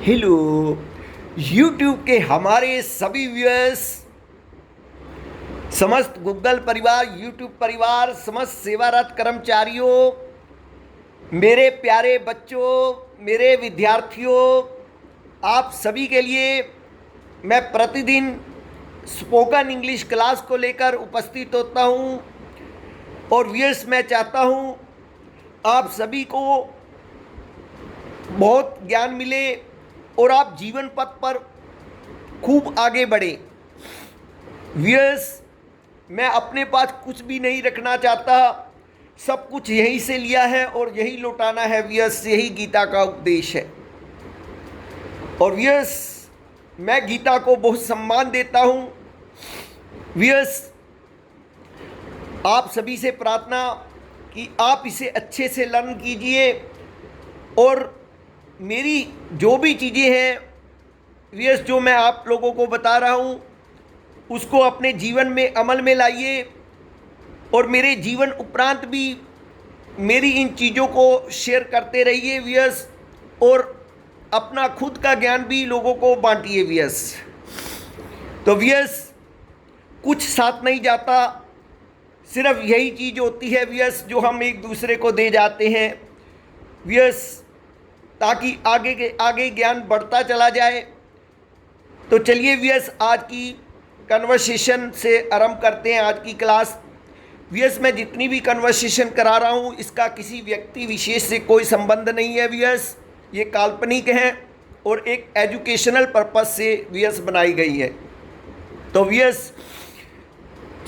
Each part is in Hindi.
हेलो यूट्यूब के हमारे सभी व्यूअर्स, समस्त गूगल परिवार, यूट्यूब परिवार, समस्त सेवारत कर्मचारियों, मेरे प्यारे बच्चों, मेरे विद्यार्थियों, आप सभी के लिए मैं प्रतिदिन स्पोकन इंग्लिश क्लास को लेकर उपस्थित होता हूं। और व्यूअर्स, मैं चाहता हूं आप सभी को बहुत ज्ञान मिले और आप जीवन पथ पर खूब आगे बढ़े। व्यूअर्स, मैं अपने पास कुछ भी नहीं रखना चाहता, सब कुछ यहीं से लिया है और यही लौटाना है। व्यूअर्स, यही गीता का उपदेश है। और व्यूअर्स, मैं गीता को बहुत सम्मान देता हूँ। व्यूअर्स, आप सभी से प्रार्थना कि आप इसे अच्छे से लर्न कीजिए और मेरी जो भी चीज़ें हैं व्यूअर्स, जो मैं आप लोगों को बता रहा हूँ, उसको अपने जीवन में अमल में लाइए और मेरे जीवन उपरांत भी मेरी इन चीज़ों को शेयर करते रहिए व्यूअर्स, और अपना खुद का ज्ञान भी लोगों को बांटिए व्यूअर्स। तो व्यूअर्स, कुछ साथ नहीं जाता, सिर्फ यही चीज़ होती है व्यूअर्स जो हम एक दूसरे को दे जाते हैं व्यूअर्स, ताकि आगे ज्ञान बढ़ता चला जाए। तो चलिए व्यूअर्स, आज की कन्वर्सेशन से आरंभ करते हैं आज की क्लास। व्यूअर्स, मैं जितनी भी कन्वर्सेशन करा रहा हूँ इसका किसी व्यक्ति विशेष से कोई संबंध नहीं है व्यूअर्स, ये काल्पनिक है और एक एजुकेशनल पर्पस से व्यूअर्स बनाई गई है। तो व्यूअर्स,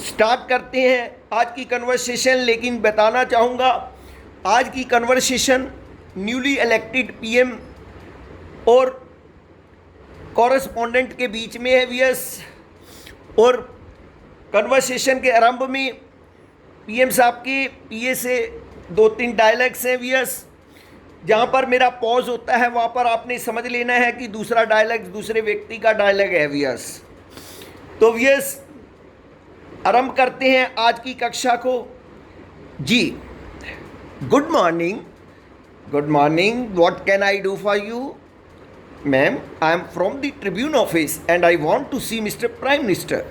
स्टार्ट करते हैं आज की कन्वर्सेशन। लेकिन बताना चाहूँगा, आज की कन्वर्सेशन न्यूली इलेक्टेड पीएम और कॉरेस्पॉन्डेंट के बीच में है व्यूअर्स। और कन्वर्सेशन के आरंभ में पीएम साहब के पीए से 2-3 डायलॉग्स हैं व्यूअर्स। जहाँ पर मेरा पॉज होता है वहाँ पर आपने समझ लेना है कि दूसरा डायलॉग दूसरे व्यक्ति का डायलॉग है व्यूअर्स। तो व्यूअर्स, आरंभ करते हैं आज की कक्षा को। जी, good morning. Good morning, what can I do for you? Ma'am, I am from the Tribune office and I want to see mister prime minister.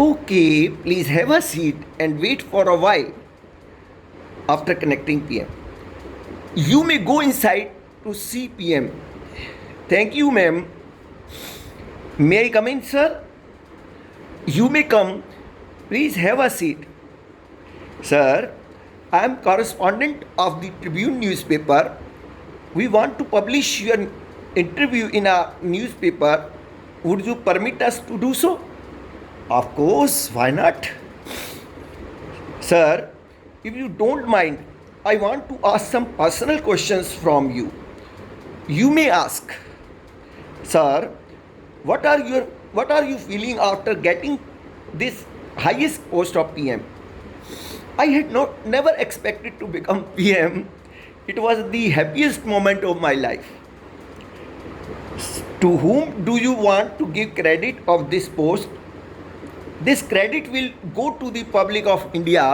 Okay, please have a seat and wait for a while. After connecting PM, you may go inside to see PM. Thank you, ma'am. May I come in, sir? You may come. Please have a seat. Sir, I am correspondent of the Tribune newspaper. We want to publish your interview in a newspaper. Would you permit us to do so? Of course, why not? Sir, if you don't mind, I want to ask some personal questions from you. You may ask. Sir, what are you feeling after getting this highest post of PM? I had never expected to become PM. It was the happiest moment of my life. To whom do you want to give credit of this post? This credit will go to the public of India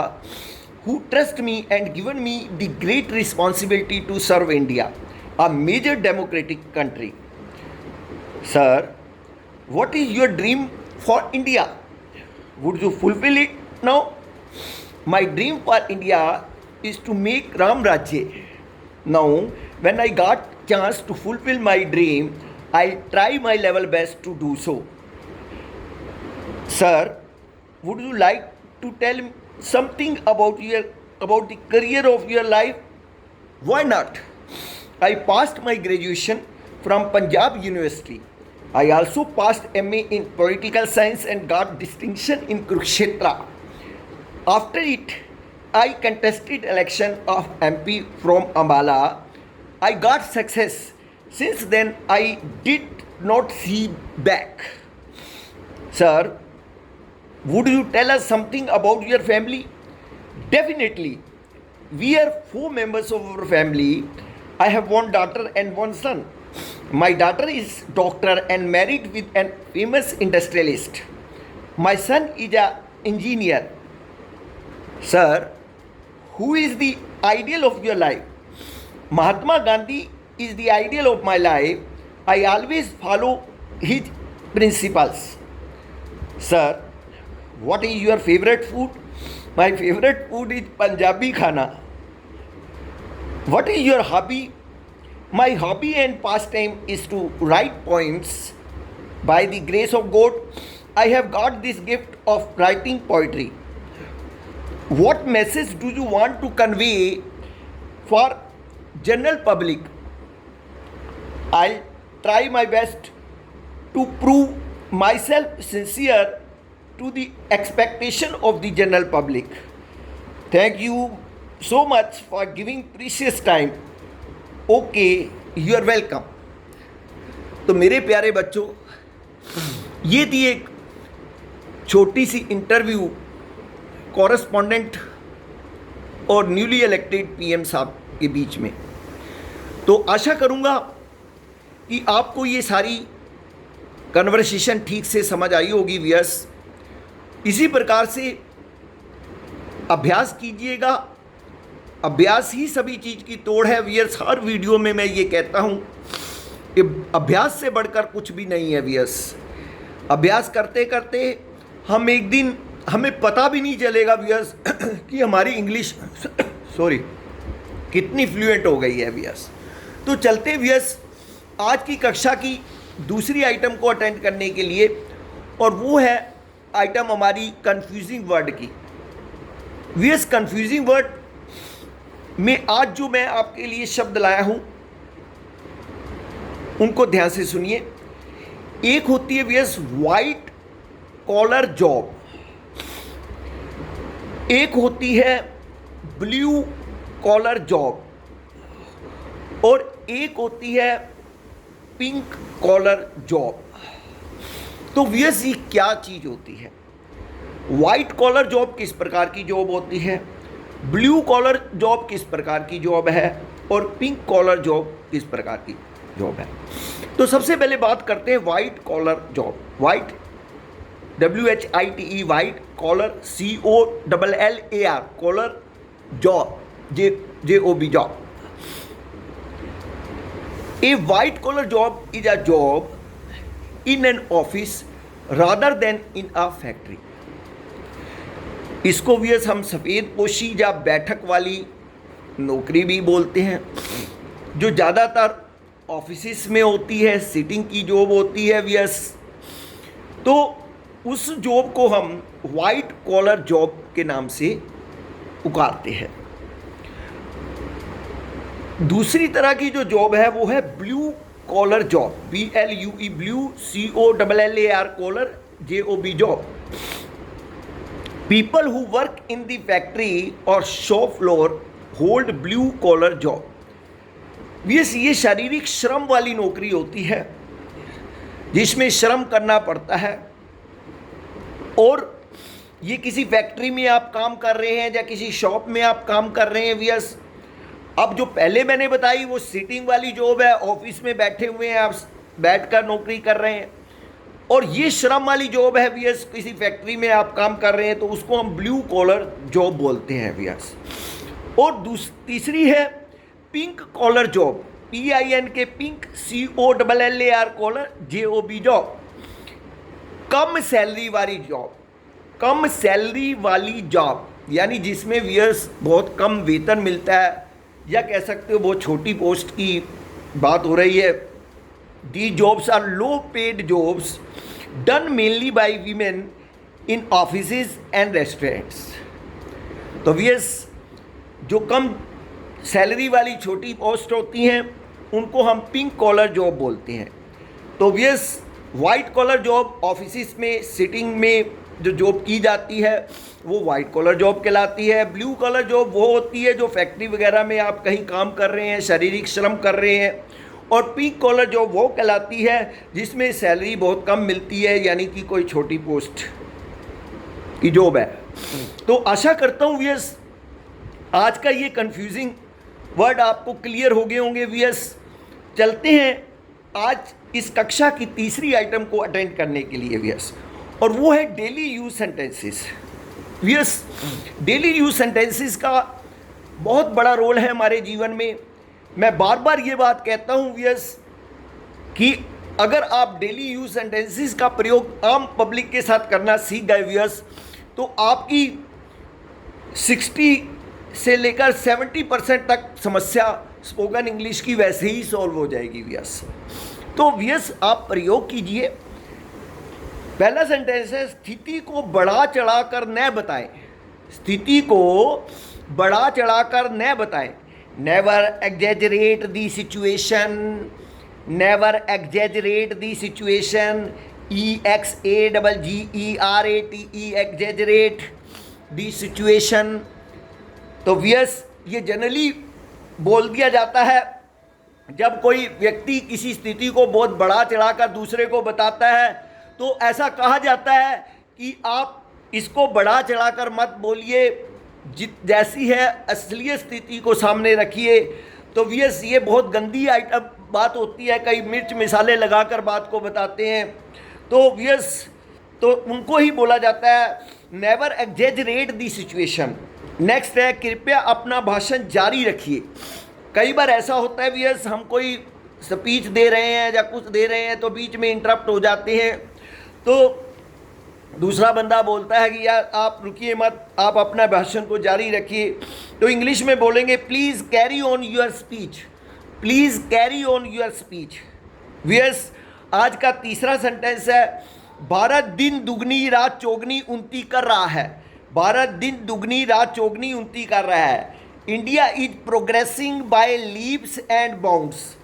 who trust me and given me the great responsibility to serve India, a major democratic country. Sir, what is your dream for India? Would you fulfill it now? My dream for India is to make Ram Rajya. Now, when I got chance to fulfill my dream, I'll try my level best to do so. Sir, would you like to tell something about the career of your life? Why not? I passed my graduation from Punjab University. I also passed MA in political science and got distinction in Kurukshetra. After it, I contested election of MP from Ambala. I got success. Since then, I did not see back. Sir, would you tell us something about your family? Definitely. We are 4 members of our family. I have 1 daughter and 1 son. My daughter is doctor and married with a famous industrialist. My son is an engineer. Sir, who is the ideal of your life? Mahatma Gandhi is the ideal of my life. I always follow his principles. Sir, what is your favorite food? My favorite food is Punjabi khana. What is your hobby? My hobby and pastime is to write poems. By the grace of God, I have got this gift of writing poetry. What message do you want to convey for general public? I'll try my best to prove myself sincere to the expectation of the general public. Thank you so much for giving precious time. Okay, you are welcome. तो मेरे प्यारे बच्चों, ये थी एक छोटी सी इंटरव्यू कॉरेस्पॉन्डेंट और न्यूली इलेक्टेड पीएम साहब के बीच में। तो आशा करूँगा कि आपको ये सारी कन्वर्सेशन ठीक से समझ आई होगी व्यूअर्स। इसी प्रकार से अभ्यास कीजिएगा, अभ्यास ही सभी चीज़ की तोड़ है व्यूअर्स। हर वीडियो में मैं ये कहता हूँ कि अभ्यास से बढ़कर कुछ भी नहीं है व्यूअर्स। अभ्यास करते करते हम एक दिन हमें पता भी नहीं चलेगा व्यूअर्स कि हमारी इंग्लिश कितनी फ्लुएंट हो गई है व्यूअर्स। तो चलते व्यूअर्स आज की कक्षा की दूसरी आइटम को अटेंड करने के लिए, और वो है आइटम हमारी कंफ्यूजिंग वर्ड की। व्यूअर्स कंफ्यूजिंग वर्ड में आज जो मैं आपके लिए शब्द लाया हूँ उनको ध्यान से सुनिए। एक होती है व्यूअर्स वाइट कॉलर जॉब, एक होती है ब्लू कॉलर जॉब, और एक होती है पिंक कॉलर जॉब। तो व्यूअर्स ये क्या चीज़ होती है? वाइट कॉलर जॉब किस प्रकार की जॉब होती है, ब्लू कॉलर जॉब किस प्रकार की जॉब है, और पिंक कॉलर जॉब किस प्रकार की जॉब है। तो सबसे पहले बात करते हैं white collar job. White WHITE white, collar COLLAR collar, job JOB job. A white collar job is a job in an office rather than in a factory. इसको व्यूअर्स हम सफ़ेद पोशी या बैठक वाली नौकरी भी बोलते हैं, जो ज़्यादातर ऑफिस में होती है, सिटिंग की जॉब होती है व्यूअर्स। तो उस जॉब को हम वाइट कॉलर जॉब के नाम से पुकारते हैं। दूसरी तरह की जो जॉब है वो है blue collar job, BLUE blue, COLLAR collar, JOB job. People who work in the factory और shop floor hold blue collar job. ये शारीरिक श्रम वाली नौकरी होती है जिसमें श्रम करना पड़ता है, और ये किसी फैक्ट्री में आप काम कर रहे हैं या किसी शॉप में आप काम कर रहे हैं व्यूअर्स। अब जो पहले मैंने बताई वो सिटिंग वाली जॉब है, ऑफिस में बैठे हुए हैं, आप बैठकर नौकरी कर रहे हैं, और ये श्रम वाली जॉब है व्यूअर्स, किसी फैक्ट्री में आप काम कर रहे हैं, तो उसको हम ब्लू कॉलर जॉब बोलते हैं व्यूअर्स। और तीसरी है pink collar job, PINK pink, COLLAR collar, JOB job. कम सैलरी वाली जॉब, कम सैलरी वाली जॉब यानी जिसमें व्यूअर्स बहुत कम वेतन मिलता है, या कह सकते हो बहुत छोटी पोस्ट की बात हो रही है। The jobs are low paid jobs done mainly by women in offices and restaurants. तो व्यूअर्स जो कम सैलरी वाली छोटी पोस्ट होती हैं उनको हम पिंक कॉलर जॉब बोलते हैं। तो viewers white collar job office में सिटिंग में जो जॉब की जाती है वो वाइट कॉलर जॉब कहलाती है। ब्लू कॉलर जॉब वो होती है जो फैक्ट्री वगैरह में आप कहीं काम कर रहे हैं, शारीरिक श्रम कर रहे हैं। और पिंक कॉलर जॉब वो कहलाती है जिसमें सैलरी बहुत कम मिलती है, यानी कि कोई छोटी पोस्ट की जॉब है। तो आशा करता हूँ व्यूअर्स आज का ये कंफ्यूजिंग वर्ड आपको क्लियर हो गए होंगे व्यूअर्स। चलते हैं आज इस कक्षा की तीसरी आइटम को अटेंड करने के लिए व्यूअर्स, और वो है daily use sentences. Viewers daily use sentences का बहुत बड़ा रोल है हमारे जीवन में। मैं बार बार ये बात कहता हूँ व्यूअर्स कि अगर आप डेली यूज सेंटेंसेस का प्रयोग आम पब्लिक के साथ करना सीख गए व्यूअर्स, तो आपकी 60 से लेकर 70% तक समस्या स्पोकन इंग्लिश की वैसे ही सॉल्व हो जाएगी व्यूअर्स। तो व्यूअर्स आप प्रयोग कीजिए। पहला सेंटेंस है, स्थिति को बढ़ा चढ़ाकर न बताएं। स्थिति को बढ़ा चढ़ाकर न बताएं। Never exaggerate the situation. Never exaggerate the situation. EXAGGERATE exaggerate the situation. तो व्यूअर्स ये जनरली बोल दिया जाता है जब कोई व्यक्ति किसी स्थिति को बहुत बढ़ा चढ़ाकर दूसरे को बताता है, तो ऐसा कहा जाता है कि आप इसको बढ़ा चढ़ाकर मत बोलिए, जैसी है असलियत स्थिति को सामने रखिए। तो व्यूअर्स ये बहुत गंदी आइटम बात होती है, कई मिर्च मिसाले लगाकर बात को बताते हैं। तो व्यूअर्स तो उनको ही बोला जाता है never exaggerate the situation. Next है, कृपया अपना भाषण जारी रखिए। कई बार ऐसा होता है व्यूअर्स, हम कोई स्पीच दे रहे हैं या कुछ दे रहे हैं तो बीच में इंटरप्ट हो जाते हैं, तो दूसरा बंदा बोलता है कि यार आप रुकिए मत, आप अपना भाषण को जारी रखिए। तो इंग्लिश में बोलेंगे please carry on your speech. Please carry on your speech. Viewers आज का तीसरा सेंटेंस है, भारत दिन दुगनी रात चौगनी उन्नति कर रहा है। भारत दिन दुगनी रात चौगनी उन्नति कर रहा है। India is progressing by leaps and bounds.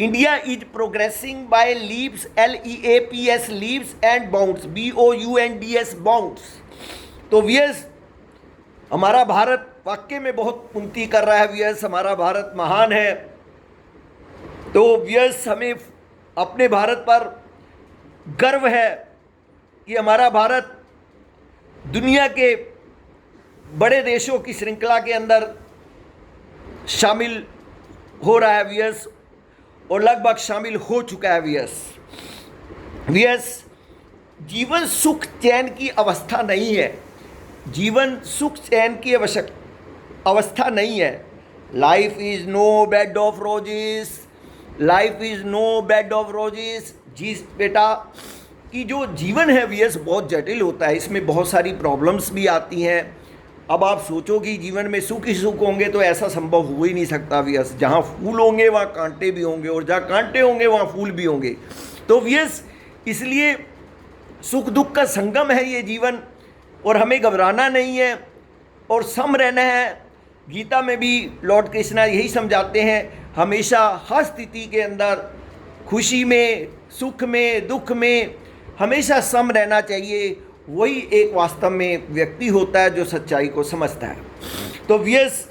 India is progressing by leaps, LEAPS, leaps and bounds, BOUNDS, bounds. तो व्यूअर्स हमारा भारत वाकई में बहुत उन्नति कर रहा है व्यूअर्स, हमारा भारत महान है। तो व्यूअर्स हमें अपने भारत पर गर्व है कि हमारा भारत दुनिया के बड़े देशों की श्रृंखला के अंदर शामिल हो रहा है व्यूअर्स, और लगभग शामिल हो चुका है व्यूअर्स। व्यूअर्स जीवन सुख चैन की अवस्था नहीं है। जीवन सुख चैन की अवस्था नहीं है। Life is no bed of roses. Life is no bed of roses. जी बेटा कि जो जीवन है व्यूअर्स बहुत जटिल होता है, इसमें बहुत सारी प्रॉब्लम्स भी आती हैं। अब आप सोचो कि जीवन में सुख ही सुख होंगे तो ऐसा संभव हो ही नहीं सकता व्यूअर्स। जहाँ फूल होंगे वहाँ कांटे भी होंगे, और जहाँ कांटे होंगे वहाँ फूल भी होंगे। तो व्यूअर्स इसलिए सुख दुख का संगम है ये जीवन, और हमें घबराना नहीं है और सम रहना है। गीता में भी लॉर्ड कृष्णा यही समझाते हैं, हमेशा हर स्थिति के अंदर, खुशी में, सुख में, दुख में हमेशा सम रहना चाहिए। वही एक वास्तव में व्यक्ति होता है जो सच्चाई को समझता है। तो व्यूअर्स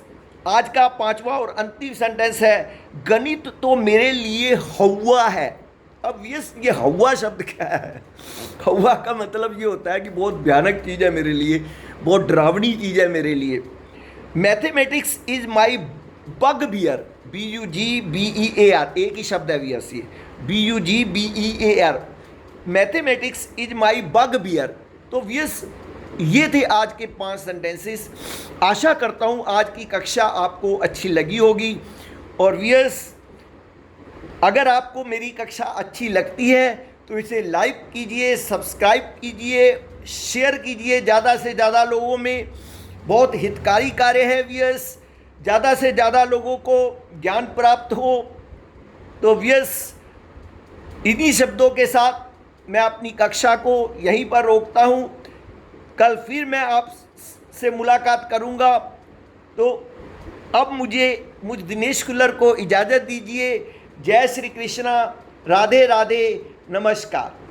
आज का पांचवा और अंतिम सेंटेंस है, गणित तो मेरे लिए हौवा है। अब व्यूअर्स ये हौवा शब्द क्या है? हौवा का मतलब ये होता है कि बहुत भयानक चीज़ है मेरे लिए, बहुत डरावनी चीज़ है मेरे लिए। Mathematics is my bugbear, BUGBEAR, एक ही शब्द है व्यूअर्स ये, BUGBEAR। Mathematics is my bugbear. तो व्यूअर्स ये थे आज के 5 सेंटेंसेस। आशा करता हूँ आज की कक्षा आपको अच्छी लगी होगी। और व्यूअर्स अगर आपको मेरी कक्षा अच्छी लगती है तो इसे लाइक कीजिए, सब्सक्राइब कीजिए, शेयर कीजिए ज़्यादा से ज़्यादा लोगों में। बहुत हितकारी कार्य है व्यूअर्स, ज़्यादा से ज़्यादा लोगों को ज्ञान प्राप्त हो। तो व्यूअर्स इन्हीं शब्दों के साथ मैं अपनी कक्षा को यहीं पर रोकता हूँ। कल फिर मैं आपसे मुलाकात करूँगा। तो अब मुझ दिनेश कुल्लर को इजाज़त दीजिए। जय श्री कृष्णा, राधे राधे, नमस्कार।